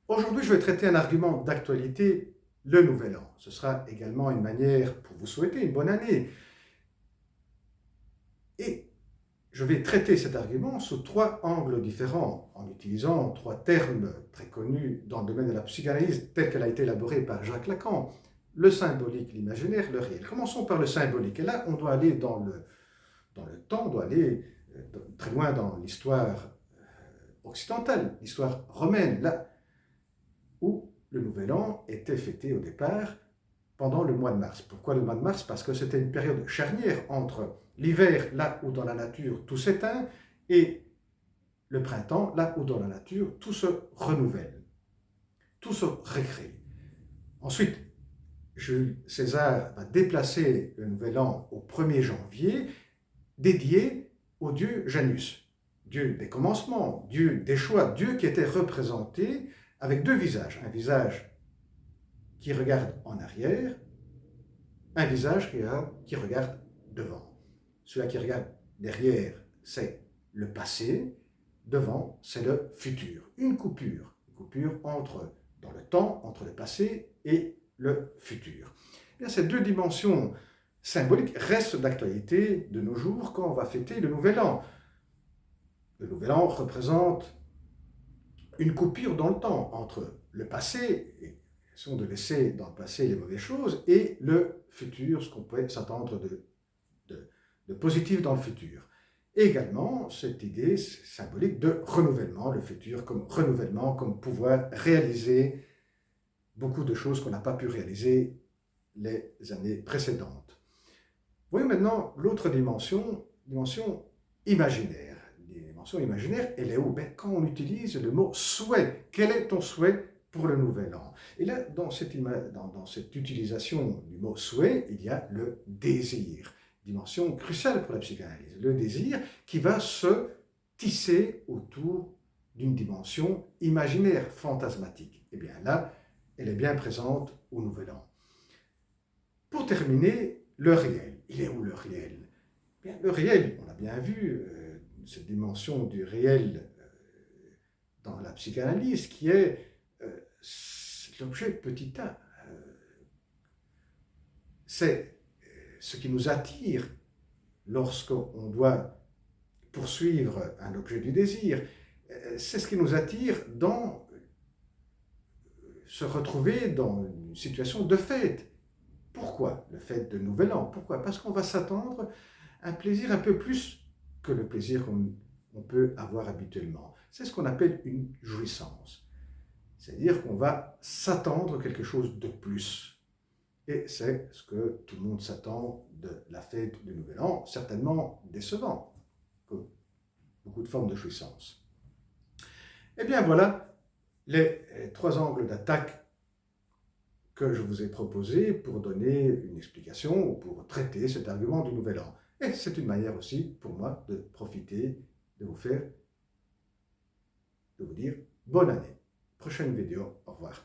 Aujourd'hui, je vais traiter un argument d'actualité, le Nouvel An. Ce sera également une manière pour vous souhaiter une bonne année. Et je vais traiter cet argument sous trois angles différents, en utilisant trois termes très connus dans le domaine de la psychanalyse, telle qu'elle a été élaborée par Jacques Lacan. Le symbolique, l'imaginaire, le réel. Commençons par le symbolique. Et là, on doit aller dans le temps, on doit aller très loin dans l'histoire occidentale, l'histoire romaine, là où le Nouvel An était fêté au départ pendant le mois de mars. Pourquoi le mois de mars? Parce que c'était une période charnière entre l'hiver, là où dans la nature tout s'éteint, et le printemps, là où dans la nature tout se renouvelle, tout se récrée. Ensuite, Jules César va déplacer le Nouvel An au 1er janvier, dédié au dieu Janus, dieu des commencements, dieu des choix, dieu qui était représenté avec deux visages. Un visage qui regarde en arrière, un visage qui regarde devant. Celui qui regarde derrière, c'est le passé, devant, c'est le futur. Une coupure entre, dans le temps, entre le passé et le futur. Et bien, ces deux dimensions symboliques restent d'actualité de nos jours quand on va fêter le Nouvel An. Le Nouvel An représente une coupure dans le temps entre le passé, et de laisser dans le passé les mauvaises choses, et le futur, ce qu'on peut s'attendre de positif dans le futur. Et également, cette idée symbolique de renouvellement, le futur comme renouvellement, comme pouvoir réaliser beaucoup de choses qu'on n'a pas pu réaliser les années précédentes. Voyons maintenant l'autre dimension imaginaire. Dimension imaginaire, elle est où? Quand on utilise le mot souhait, quel est ton souhait pour le Nouvel An? Et là, dans cette utilisation du mot souhait, il y a le désir. Dimension cruciale pour la psychanalyse. Le désir qui va se tisser autour d'une dimension imaginaire, fantasmatique. Et bien là, elle est bien présente au Nouvel An. Pour terminer, le réel. Il est où le réel? Bien, le réel, on l'a bien vu, cette dimension du réel dans la psychanalyse qui est l'objet petit a. C'est ce qui nous attire lorsqu'on doit poursuivre un objet du désir. C'est ce qui nous attire dans se retrouver dans une situation de fête. Pourquoi le fête de Nouvel An? Pourquoi? Parce qu'on va s'attendre à un plaisir un peu plus que le plaisir qu'on peut avoir habituellement. C'est ce qu'on appelle une jouissance. C'est-à-dire qu'on va s'attendre à quelque chose de plus. Et c'est ce que tout le monde s'attend de la fête du Nouvel An, certainement décevant, comme beaucoup de formes de jouissance. Eh bien voilà les trois angles d'attaque que je vous ai proposés pour donner une explication ou pour traiter cet argument du Nouvel An. Et c'est une manière aussi pour moi de profiter, de vous dire bonne année. Prochaine vidéo, au revoir.